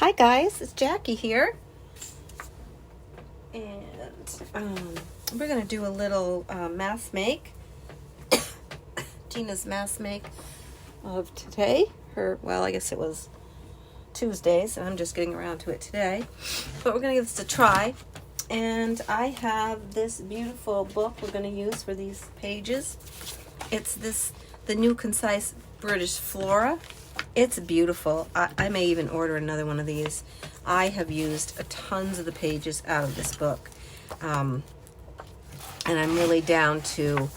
Hi guys, it's Jackie here, and we're gonna do a little mass make. Tina's mass make of today. Well, I guess it was Tuesdays, and I'm just getting around to it today. But we're gonna give this a try, and I have this beautiful book we're gonna use for these pages. It's the New Concise British Flora. It's beautiful. I may even order another one of these. I have used tons of the pages out of this book. And I'm really down to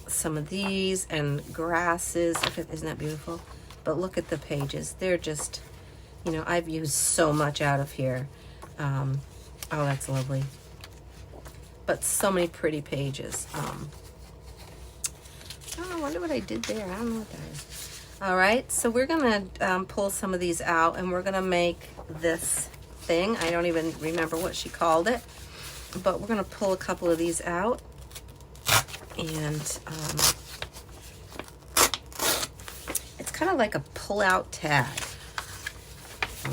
some of these and grasses. Isn't that beautiful? But look at the pages. They're just, I've used so much out of here. Oh, that's lovely. But so many pretty pages. I wonder what I did there. I don't know what that is. All right, so we're gonna pull some of these out, and we're gonna make this thing. I don't even remember what she called it, but we're gonna pull a couple of these out, and it's kind of like a pull-out tag.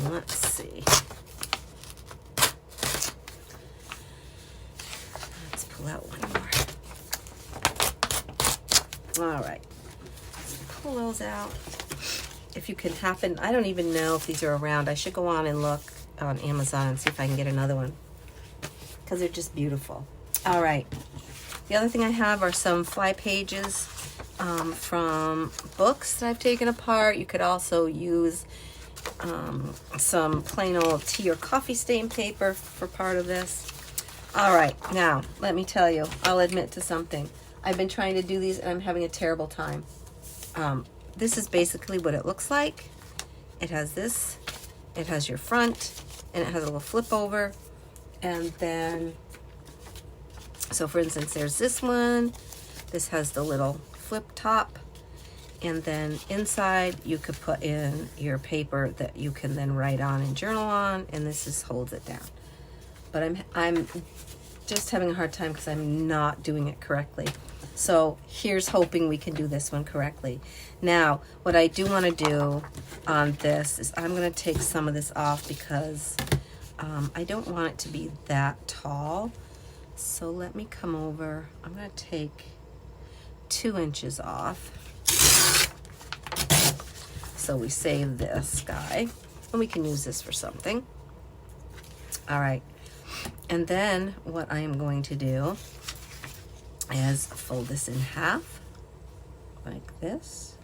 Let's see. Let's pull out one more. All right. Pull those out. If you can happen, I don't even know if these are around. I should go on and look on Amazon and see if I can get another one, because they're just beautiful. All right, the other thing I have are some fly pages from books that I've taken apart. You could also use some plain old tea or coffee stain paper for part of this. All right, now let me tell you, I'll admit to something. I've been trying to do these and I'm having a terrible time. This is basically what it looks like. It has this, it has your front, and it has a little flip over. And then, so for instance, there's this one. This has the little flip top. And then inside you could put in your paper that you can then write on and journal on, and this just holds it down. But I'm just having a hard time because I'm not doing it correctly. So here's hoping we can do this one correctly. Now, what I do want to do on this is I'm going to take some of this off because I don't want it to be that tall. So let me come over. I'm going to take 2 inches off. So we save this guy, and we can use this for something. All right. And then what I am going to do is fold this in half like this,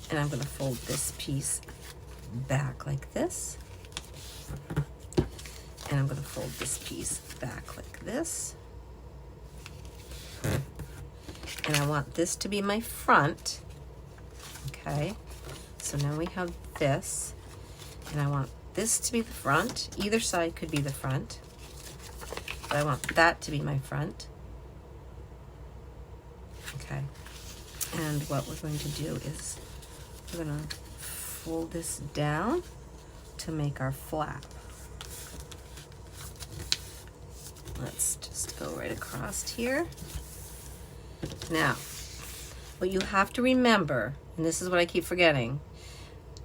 and I'm going to fold this piece back like this, and I'm going to fold this piece back like this, and I want this to be my front. Okay, so now we have this, and I want this to be the front. Either side could be the front. I want that to be my front. Okay. And what we're going to do is we're going to fold this down to make our flap. Let's just go right across here. Now, what you have to remember, and this is what I keep forgetting,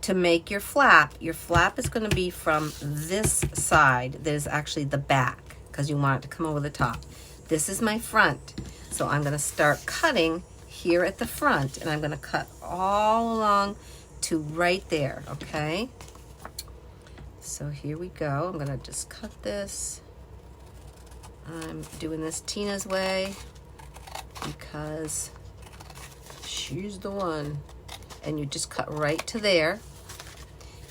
to make your flap is going to be from this side that is actually the back, because you want it to come over the top. This is my front. So I'm going to start cutting here at the front, and I'm going to cut all along to right there, okay? So here we go. I'm going to just cut this. I'm doing this Tina's way because she's the one. And you just cut right to there.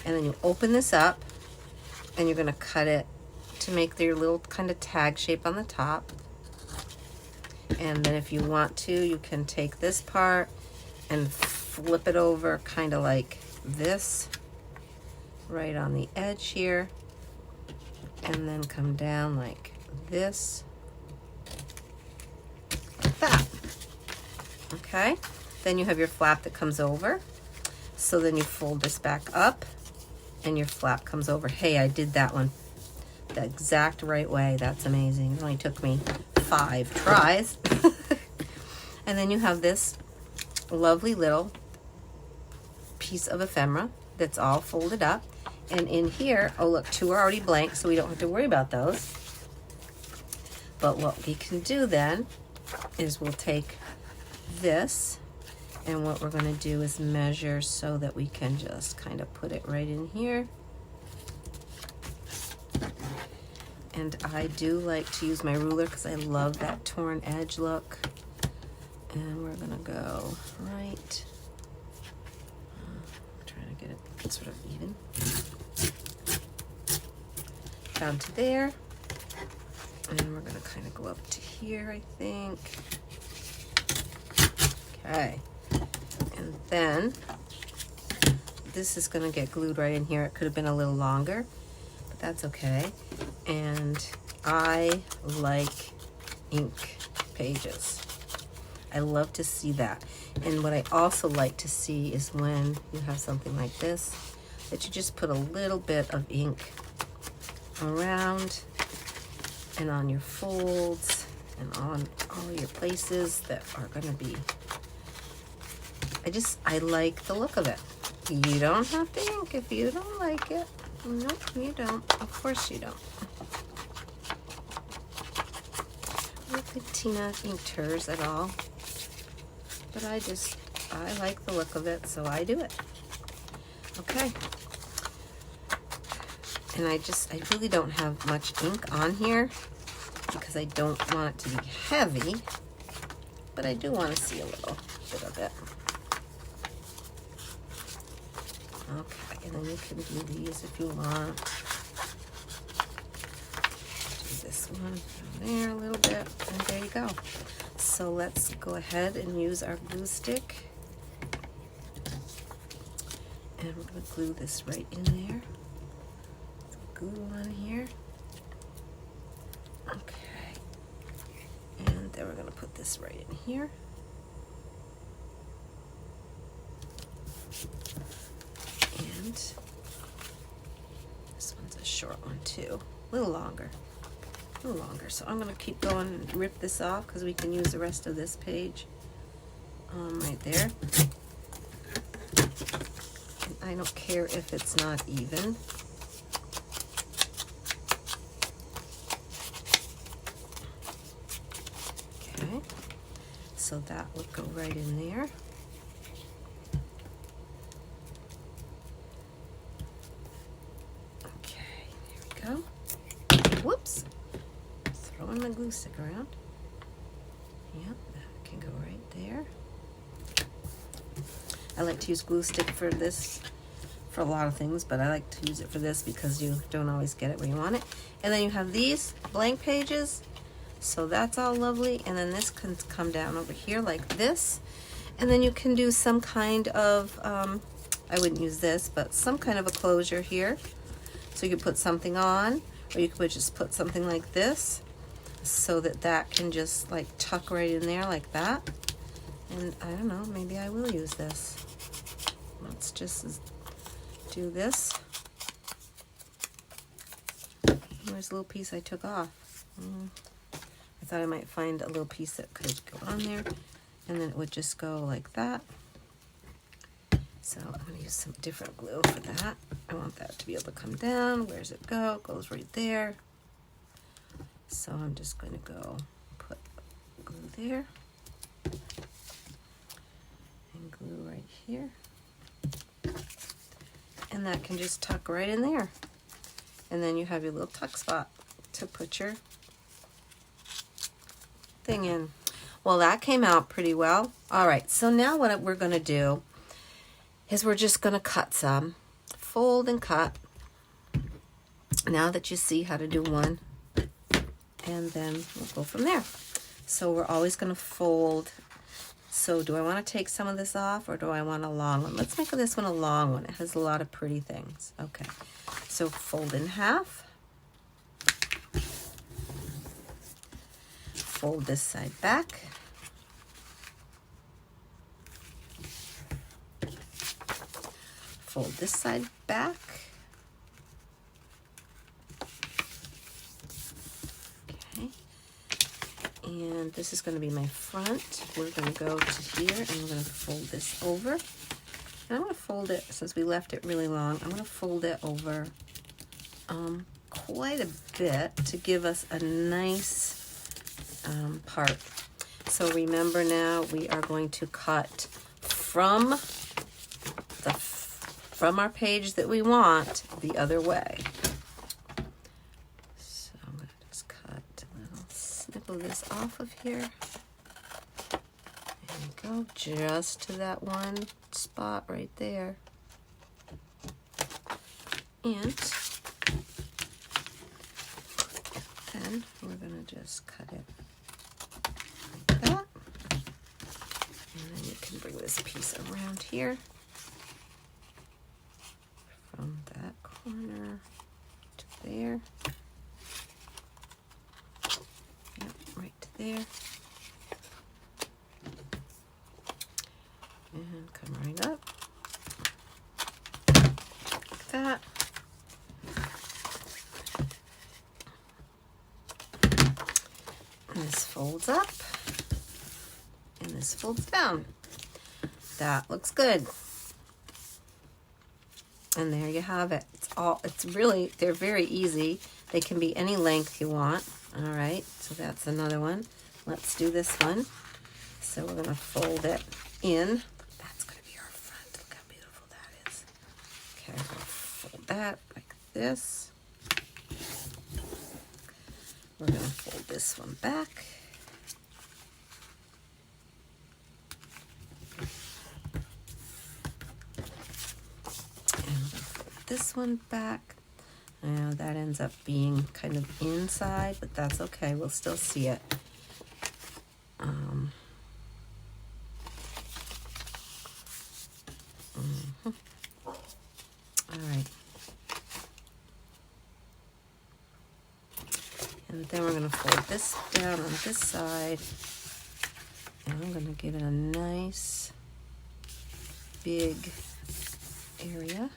And then you open this up, and you're going to cut it to make your little kind of tag shape on the top. And then if you want to, you can take this part and flip it over kind of like this, right on the edge here, and then come down like this, like that. Okay, then you have your flap that comes over. So then you fold this back up, and your flap comes over. Hey, I did that one the exact right way. That's amazing. It only took me 5 tries. And then you have this lovely little piece of ephemera that's all folded up. And in here, oh look, 2 are already blank, so we don't have to worry about those. But what we can do then is we'll take this, and what we're going to do is measure so that we can just kind of put it right in here. And I do like to use my ruler because I love that torn edge look. And we're going to go right, trying to get it sort of even, down to there. And we're going to kind of go up to here, I think. Okay. And then this is going to get glued right in here. It could have been a little longer, but that's okay. And I like ink pages. I love to see that. And what I also like to see is when you have something like this, that you just put a little bit of ink around and on your folds and on all your places that are going to be, I like the look of it. You don't have to ink if you don't like it. Nope, you don't. Of course you don't. I don't think Tina inked hers at all. But I like the look of it, so I do it. Okay. And I really don't have much ink on here because I don't want it to be heavy, but I do want to see a little bit of it. Okay, and then you can do these if you want. Do this one down there a little bit, and there you go. So let's go ahead and use our glue stick. And we're going to glue this right in there. Glue on here. Okay. And then we're going to put this right in here. And this one's a short one too. A little longer. So I'm going to keep going and rip this off because we can use the rest of this page right there. And I don't care if it's not even. Okay, so that would go right in there. Okay, there we go. Whoops. Throwing my glue stick around. Yep, that can go right there. I like to use glue stick for this, for a lot of things, but I like to use it for this because you don't always get it where you want it. And then you have these blank pages, so that's all lovely. And then this can come down over here like this. And then you can do some kind of, I wouldn't use this, but some kind of a closure here. So you could put something on, or you could just put something like this, so that that can just like tuck right in there like that. And I don't know, maybe I will use this. Let's just do this. There's a little piece I took off. I thought I might find a little piece that could go on there, and then it would just go like that. So I'm going to use some different glue for that. I want that to be able to come down. Where's it go? It goes right there. So I'm just going to go put glue there. And glue right here. And that can just tuck right in there. And then you have your little tuck spot to put your thing in. Well, that came out pretty well. All right, so now what we're going to do is we're just going to cut some. Fold and cut. Now that you see how to do one. And then we'll go from there. So we're always going to fold. So do I want to take some of this off, or do I want a long one? Let's make this one a long one. It has a lot of pretty things. Okay. So fold in half. Fold this side back. Fold this side back. Okay. And this is going to be my front. We're going to go to here and we're going to fold this over. And I'm going to fold it, since we left it really long, I'm going to fold it over quite a bit to give us a nice part. So remember now, we are going to cut from our page that we want the other way. So I'm going to just cut a little snip of this off of here. And go just to that one spot right there. And then we're going to just cut it like that. And then you can bring this piece around here. From that corner to there. Yep, right to there. And come right up. Like that. And this folds up. And this folds down. That looks good. And there you have it. They're very easy. They can be any length you want. All right, so that's another one. Let's do this one. So we're gonna fold it in. That's gonna be our front. Look how beautiful that is. Okay, I'm gonna fold that like this. We're gonna fold this one back. This one back. Now that ends up being kind of inside, but that's okay. We'll still see it. All right. And then we're going to fold this down on this side. And I'm going to give it a nice big area.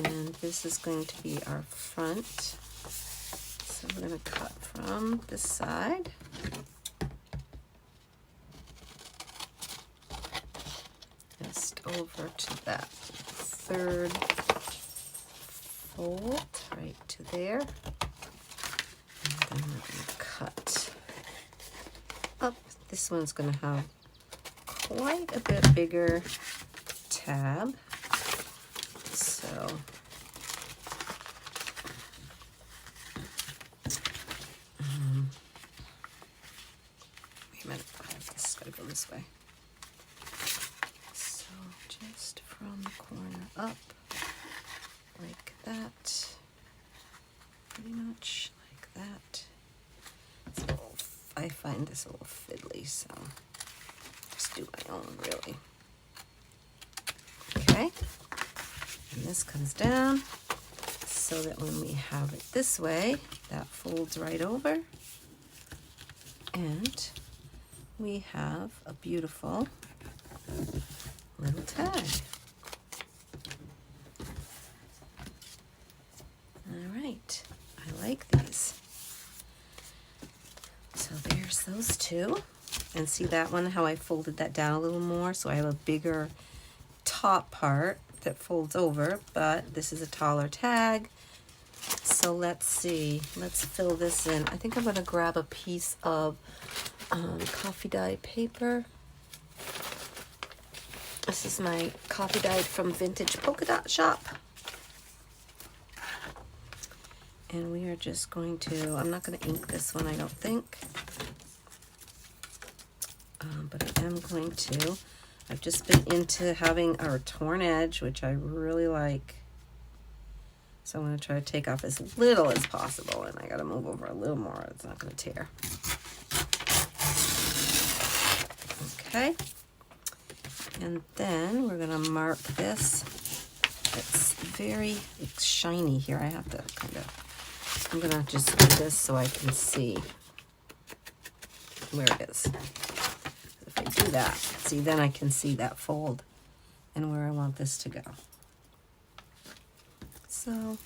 And this is going to be our front. So we're going to cut from this side. Just over to that third fold, right to there. And then we're going to cut up. This one's going to have quite a bit bigger tab. So wait a minute, this gotta go this way. So just from the corner up, like that, pretty much like that. I find this a little fiddly, so just do my own, really. Okay. And this comes down so that when we have it this way, that folds right over. And we have a beautiful little tag. All right, I like these. So there's those two. And see that one, how I folded that down a little more, so I have a bigger top part that folds over, but this is a taller tag. So let's see, let's fill this in. I think I'm going to grab a piece of coffee dyed paper. This is my coffee dyed from Vintage Polka Dot Shop. And we are just going to, I'm not going to ink this one, I don't think. But I am going to. I've just been into having our torn edge, which I really like. So I'm going to try to take off as little as possible, and I got to move over a little more. It's not going to tear. Okay. And then we're going to mark this. It's very shiny here. I have to kind of, I'm going to just do this so I can see where it is. If I do that, see, then I can see that fold and where I want this to go. So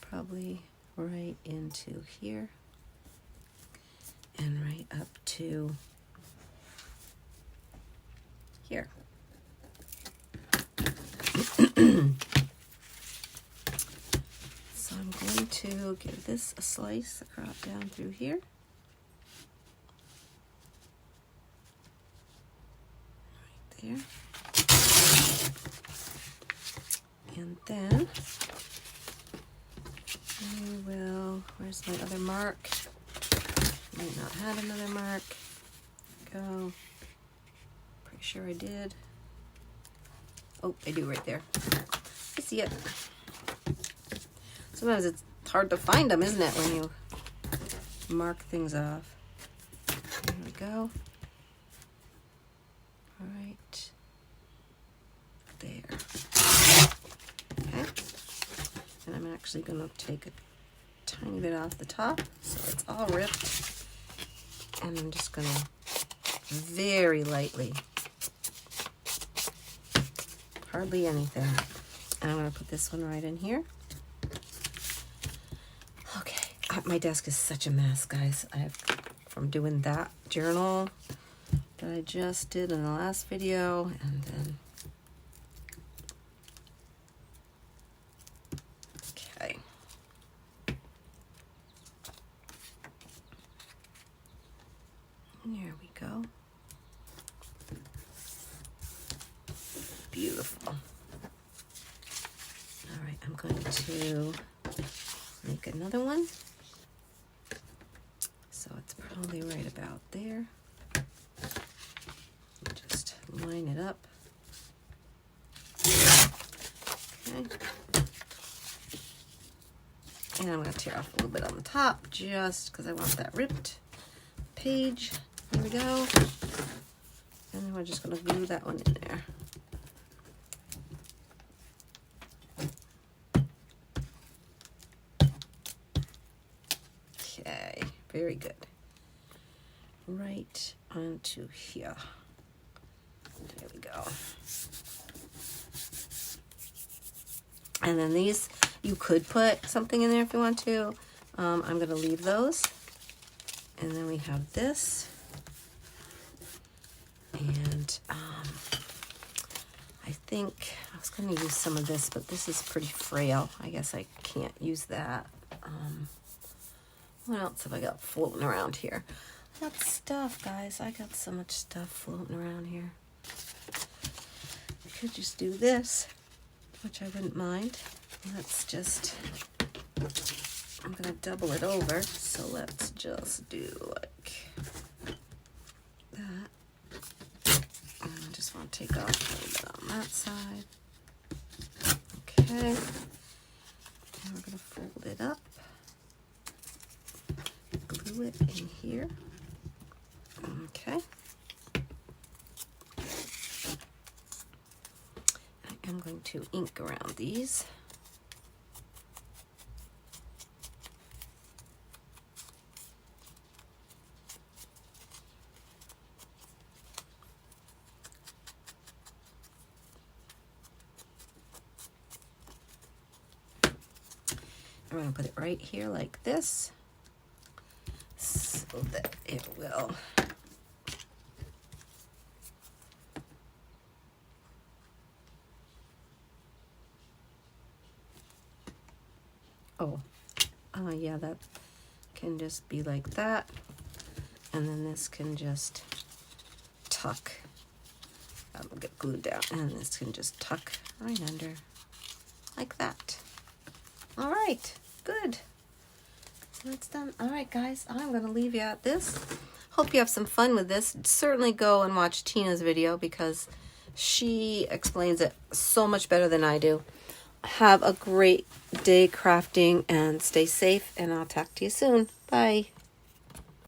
probably right into here and right up to here. to give this a slice across down through here. Right there. And then we will, where's my other mark? Might not have another mark. Go. Pretty sure I did. Oh, I do right there. I see it. Sometimes it's hard to find them, isn't it, when you mark things off. There we go. All right. There. Okay. And I'm actually going to take a tiny bit off the top so it's all ripped. And I'm just going to very lightly, hardly anything. And I'm going to put this one right in here. Okay, my desk is such a mess, guys. I have, from doing that journal that I just did in the last video, and then, okay. There we go. Beautiful. All right, I'm going to make another one. So it's probably right about there. Just line it up. Okay. And I'm going to tear off a little bit on the top just because I want that ripped page. Here we go. And then we're just going to glue that one in there. Okay, very good. Right onto here. There we go. And then these, you could put something in there if you want to. I'm going to leave those. And then we have this. And I think I was going to use some of this, but this is pretty frail. I guess I can't use that. What else have I got floating around here? I got stuff, guys. I got so much stuff floating around here. I could just do this, which I wouldn't mind. Let's just, I'm going to double it over. So let's just do like that. And I just want to take off a little bit on that side. Okay. And we're going to fold it up. Glue it in here. Okay. I am going to ink around these. I'm going to put it right here like this so that it will yeah, that can just be like that, and then this can just tuck. Get glued down, and this can just tuck right under like that. All right, good. So it's done. All right, guys, I'm going to leave you at this. Hope you have some fun with this. Certainly go and watch Tina's video because she explains it so much better than I do. Have a great day crafting and stay safe, and I'll talk to you soon. Bye.